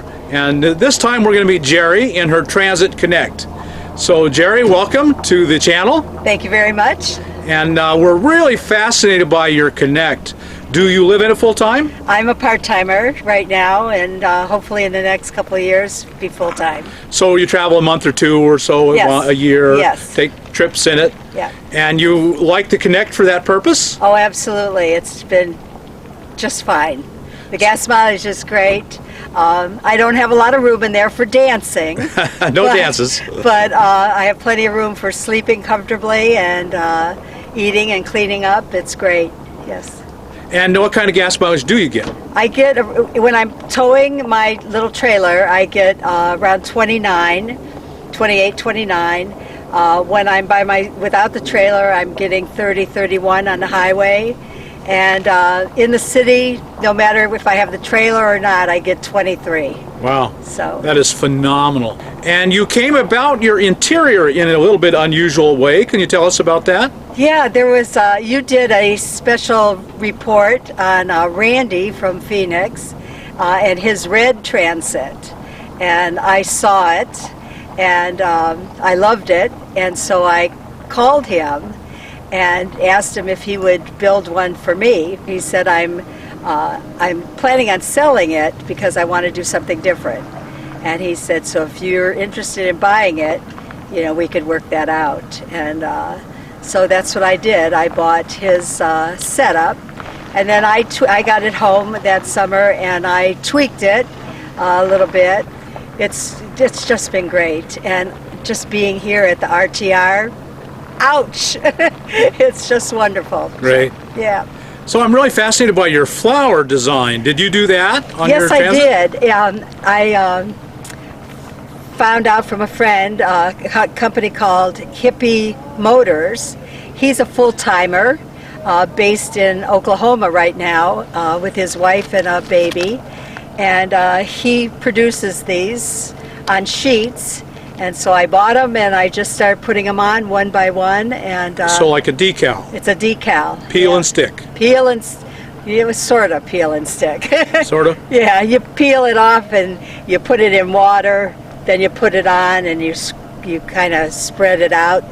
And this time we're going to meet Gerry in her Transit Connect. So Gerry, welcome to the channel. Thank you very much. And we're really fascinated by your Connect. Do you live in it full time? I'm a part-timer right now, and hopefully in the next couple of years be full-time. So you travel a month or two or so a year, yes. Take trips in it. Yeah. And you like to Connect for that purpose? Oh, absolutely. It's been just fine. The gas mileage is great. I don't have a lot of room in there for dancing. No dances. But I have plenty of room for sleeping comfortably and eating and cleaning up. It's great, yes. And what kind of gas mileage do you get? I get, when I'm towing my little trailer, I get around 28, 29. When I'm without the trailer, I'm getting 30, 31 on the highway. And in the city, no matter if I have the trailer or not, I get 23. Wow, so that is phenomenal. And you came about your interior in a little bit unusual way. Can you tell us about that? Yeah, there was, you did a special report on Randy from Phoenix and his red Transit. And I saw it, and I loved it, and so I called him and asked him if he would build one for me. He said, I'm planning on selling it because I want to do something different. And he said, so if you're interested in buying it, you know, we could work that out. And so that's what I did. I bought his setup, and then I got it home that summer and I tweaked it a little bit. It's just been great. And just being here at the RTR, ouch! It's just wonderful. Great. Yeah. So I'm really fascinated by your flower design. Did you do that on your Transit? Yes, I did. I found out from a friend, a company called Hippie Motors. He's a full-timer based in Oklahoma right now with his wife and a baby. And he produces these on sheets. And so I bought them, and I just started putting them on one by one. And so like a decal. It's a decal. Peel and stick. Peel and it was sort of peel and stick. Sort of. Yeah, you peel it off and you put it in water, then you put it on, and you kind of spread it out.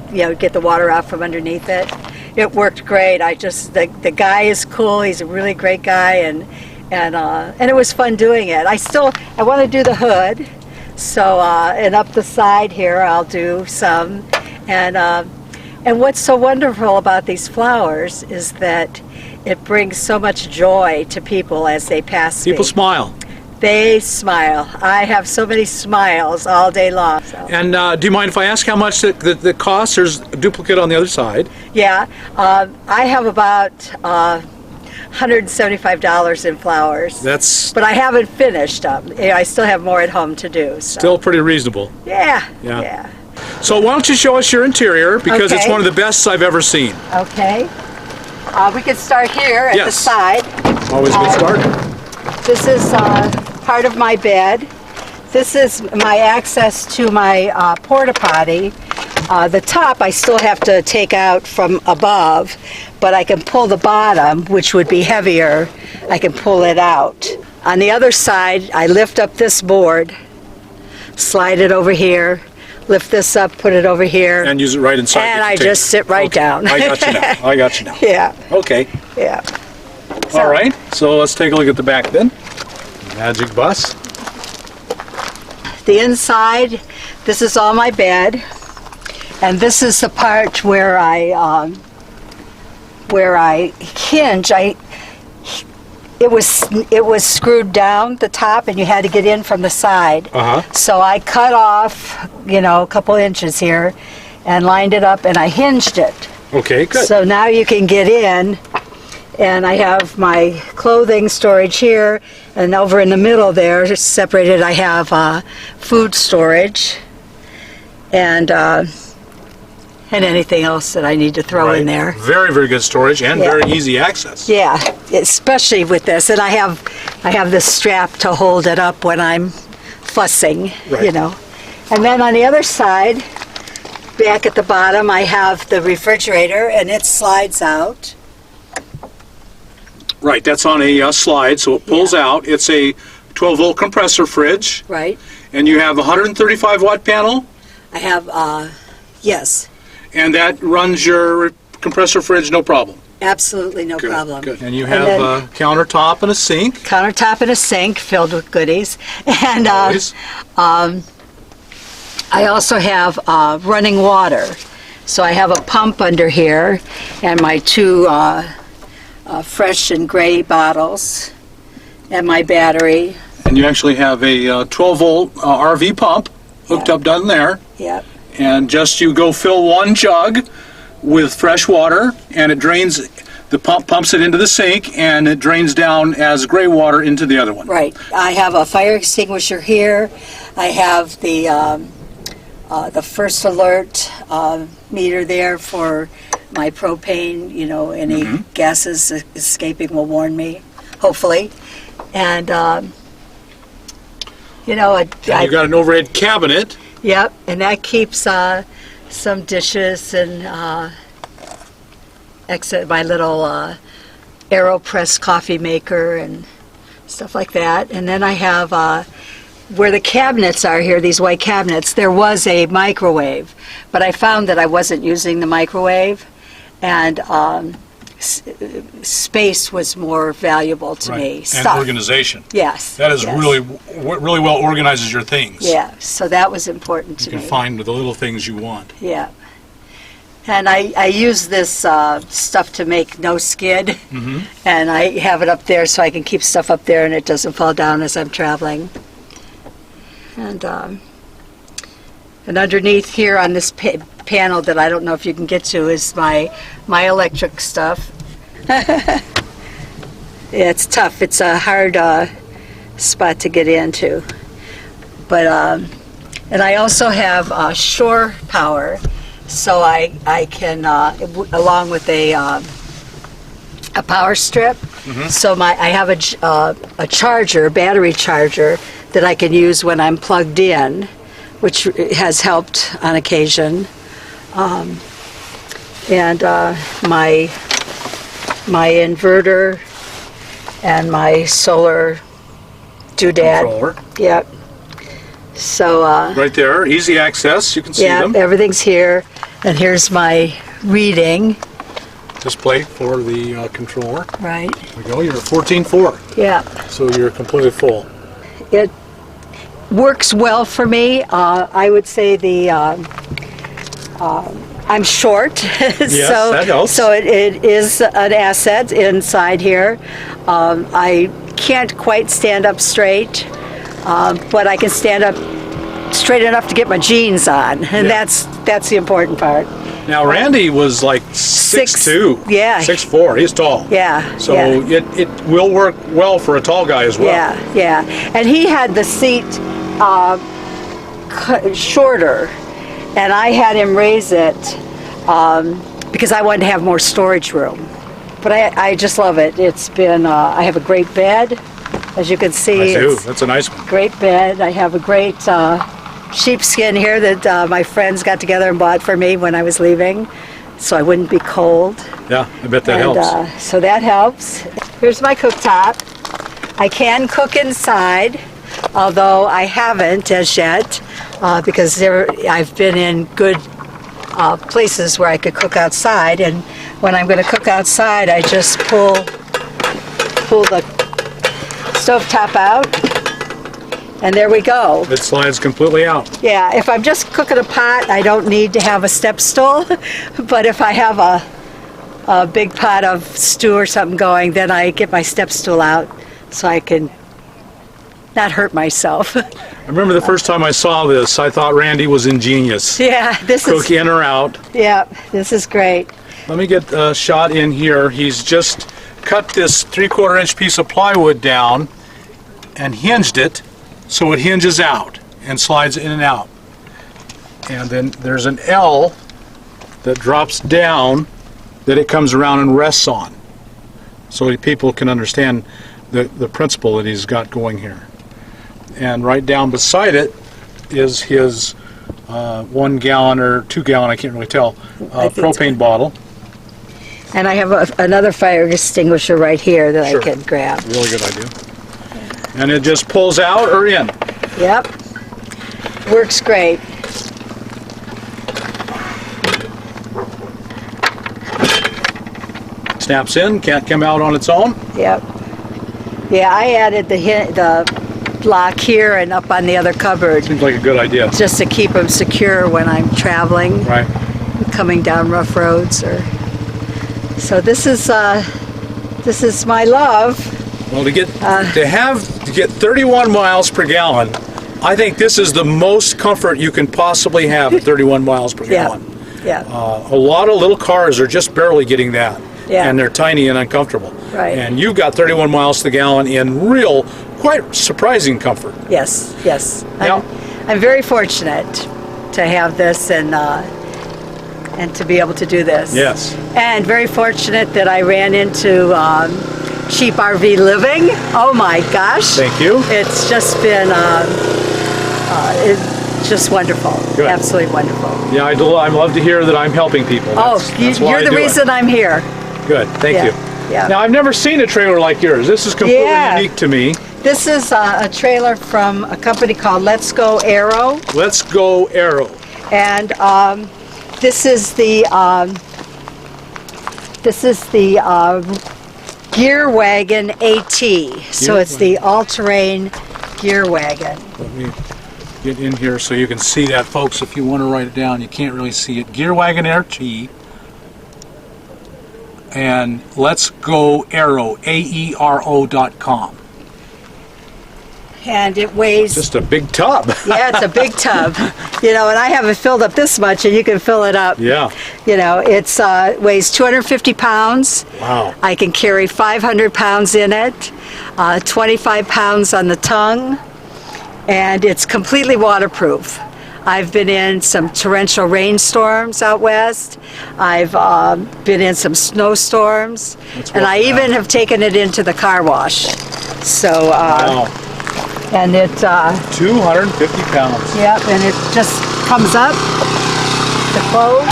You know, get the water out from underneath it. It worked great. The guy is cool. He's a really great guy, and it was fun doing it. I want to do the hood. So, and up the side here, I'll do some. And what's so wonderful about these flowers is that it brings so much joy to people as they pass People me. smile. They smile. I have so many smiles all day long. So. And do you mind if I ask how much the cost? There's a duplicate on the other side. Yeah, I have about $175 in flowers. But I haven't finished them. I still have more at home to do. So. Still pretty reasonable. Yeah. So why don't you show us your interior, because Okay. it's one of the best I've ever seen. Okay. We can start here at the side. Always a good start. This is part of my bed. This is my access to my porta potty. The top I still have to take out from above, but I can pull the bottom, which would be heavier. I can pull it out. On the other side, I lift up this board, slide it over here, lift this up, put it over here. And use it right inside. And I just sit right down. I got you now. Yeah. Okay. Yeah. All right. So let's take a look at the back then. Magic bus. The inside, this is all my bed. And this is the part where I hinge. It was screwed down the top, and you had to get in from the side. So I cut off, a couple inches here, and lined it up, and I hinged it. Okay, good. So now you can get in, and I have my clothing storage here, and over in the middle there, separated, I have food storage, and anything else that I need to throw in there. Very, very good storage and very easy access. Yeah, especially with this. And I have this strap to hold it up when I'm fussing, And then on the other side, back at the bottom, I have the refrigerator, and it slides out. Right, that's on a slide, so it pulls out. It's a 12-volt compressor fridge, Right. and you have a 135-watt panel, I have, yes, and that runs your compressor fridge no problem. absolutely no Good, problem. good. And you have then a countertop and a sink. countertop and a sink filled with goodies. And Always. I also have running water. So I have a pump under here and my two fresh and gray bottles and my battery. And you actually have a 12-volt RV pump hooked Yeah. up down there. Yep. And just you go fill one jug with fresh water, and it drains, the pump pumps it into the sink, and it drains down as gray water into the other one. Right. I have a fire extinguisher here. I have the first alert meter there for my propane. You know, any gases escaping will warn me, hopefully. And you know, And you've got an overhead cabinet. yep, and that keeps some dishes and my little AeroPress coffee maker and stuff like that. And then I have where the cabinets are here, these white cabinets, there was a microwave, but I found that I wasn't using the microwave, and space was more valuable to me. And Stuff. organization. Yes. That is yes. really well organizes your things. Yeah, so that was important to You can me. find the little things you want. Yeah. And I use this stuff to make no skid, and I have it up there so I can keep stuff up there and it doesn't fall down as I'm traveling. And underneath here on this panel that I don't know if you can get to is my electric stuff. Yeah, it's tough. It's a hard spot to get into. But and I also have shore power, so I can along with a power strip. So I have a charger, battery charger that I can use when I'm plugged in, which has helped on occasion. And my inverter and my solar doodad. Controller. Yep. So Right there, easy access. You can see yeah, them. everything's here. And here's my reading. Display for the controller. Right. There we go. You're at 14.4, Yeah. so you're completely full. It works well for me. I would say I'm short, so that helps. so it is an asset inside here. I can't quite stand up straight, but I can stand up straight enough to get my jeans on, and Yeah. that's the important part. Now, Randy was like 6'2", yeah. 6'4". He's tall. Yeah. So yeah. it will work well for a tall guy as well. Yeah, yeah. And he had the seat shorter, and I had him raise it because I wanted to have more storage room. But I just love it. It's been, I have a great bed, as you can see. I do. It's That's a nice one. great bed. I have a great sheepskin here that my friends got together and bought for me when I was leaving, so I wouldn't be cold. Yeah, I bet that And, helps. so that helps. Here's my cooktop. I can cook inside, although I haven't as yet, because I've been in good places where I could cook outside, and when I'm going to cook outside, I just pull the stovetop out, and there we go. It slides completely out. Yeah, if I'm just cooking a pot, I don't need to have a step stool, but if I have a big pot of stew or something going, then I get my step stool out so I can not hurt myself. I remember the first time I saw this, I thought Randy was ingenious. Yeah, this Cook in or out. Yeah, this is great. Let me get a shot in here. He's just cut this 3/4 inch piece of plywood down and hinged it so it hinges out and slides in and out. And then there's an L that drops down that it comes around and rests on, so people can understand the principle that he's got going here. And right down beside it is his 1 gallon or 2 gallon, I can't really tell, I think it's propane bottle. And I have another fire extinguisher right here that Sure. I can grab. Really good idea. And it just pulls out or in. Yep. Works great. Snaps in, can't come out on its own. Yep. Yeah, I added the block here and up on the other cupboard Seems like a good idea. just to keep them secure when I'm traveling, Right. coming down rough roads. So this is my love. Well, to get 31 miles per gallon, I think this is the most comfort you can possibly have at 31 miles per Yeah. gallon. Yeah. A lot of little cars are just barely getting that. Yeah. And they're tiny and uncomfortable. Right. And you've got 31 miles to the gallon in real, quite surprising comfort. Yes. Yes. Yeah. I'm very fortunate to have this and to be able to do this. Yes. And very fortunate that I ran into Cheap RV Living. Oh my gosh. Thank you. It's just been it's just wonderful. Good. Absolutely wonderful. Yeah, I love to hear that I'm helping people. That's why You're I the do it. reason I'm here. Good, thank Yeah, you. yeah. Now, I've never seen a trailer like yours. This is completely Yeah. unique to me. This is a trailer from a company called Let's Go Aero, Let's Go Aero. and this is the Gear Wagon AT. So it's the all-terrain Gear Wagon. Let me get in here so you can see that, folks. If you want to write it down, you can't really see it. Gear Wagon RT. And Let's Go Aero, AERO.com. And it weighs, Just a big tub. yeah, it's a big tub, and I have it filled up this much, and you can fill it up. Yeah. It's weighs 250 pounds. Wow. I can carry 500 pounds in it, 25 pounds on the tongue, and it's completely waterproof. I've been in some torrential rainstorms out west. I've been in some snowstorms, and I even have taken it into the car wash. So, Wow. and it, 250 pounds. yep, and it just comes up to close,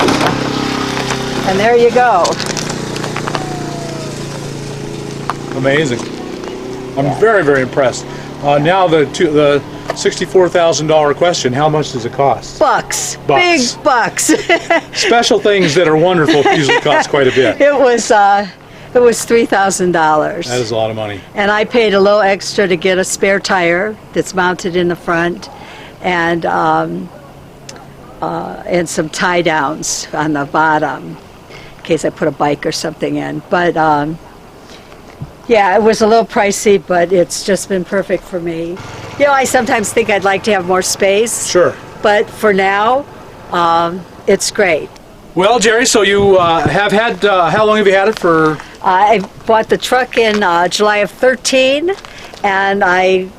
and there you go. Amazing. I'm very, very impressed. Now the $64,000 question, how much does it cost? Bucks. Bucks. Big bucks. Special things that are wonderful usually cost quite a bit. It was $3,000. That is a lot of money. And I paid a little extra to get a spare tire that's mounted in the front, and some tie downs on the bottom in case I put a bike or something in. But yeah, it was a little pricey, but it's just been perfect for me. I sometimes think I'd like to have more space. Sure. But for now, it's great. Well, Gerry, so you have had, how long have you had it for? I bought the truck in July of 13, and I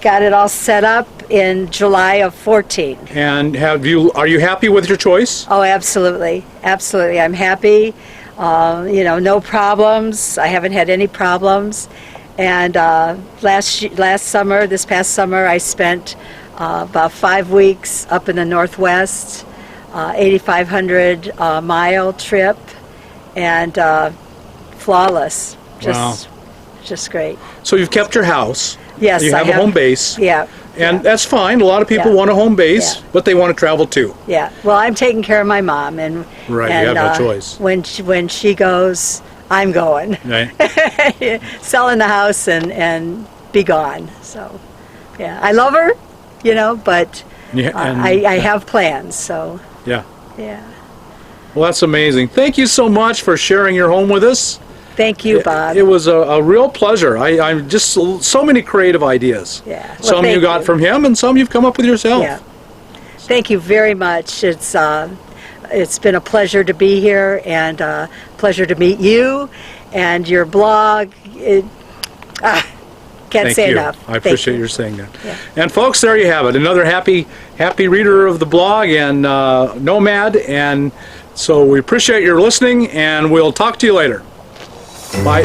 got it all set up in July of 14. And are you happy with your choice? Oh, absolutely. Absolutely. I'm happy. No problems. I haven't had any problems. And this past summer, I spent about 5 weeks up in the Northwest, 8,500 mile trip, and flawless. Just great. So you've kept your house. Yes, You have a home base. Yeah. And that's fine. A lot of people Yeah. want a home base, Yeah. but they want to travel too. Yeah. Well, I'm taking care of my mom, and Right, and, you have no choice. When she goes, I'm going. Right? Selling the house and be gone. So, yeah, I love her, but I have plans. So, Yeah. yeah. Well, that's amazing. Thank you so much for sharing your home with us. Thank you, Bob. It was a real pleasure. I'm just so many creative ideas. Yeah. Well, Some you thank got you. from him, and some you've come up with yourself. Yeah. Thank you very much. It's been a pleasure to be here, and a pleasure to meet you and your blog. Can't Thank say you. enough. I Thank appreciate you. your saying that. Yeah. And folks, there you have it. Another happy reader of the blog and nomad. And so we appreciate your listening, and we'll talk to you later. Bye.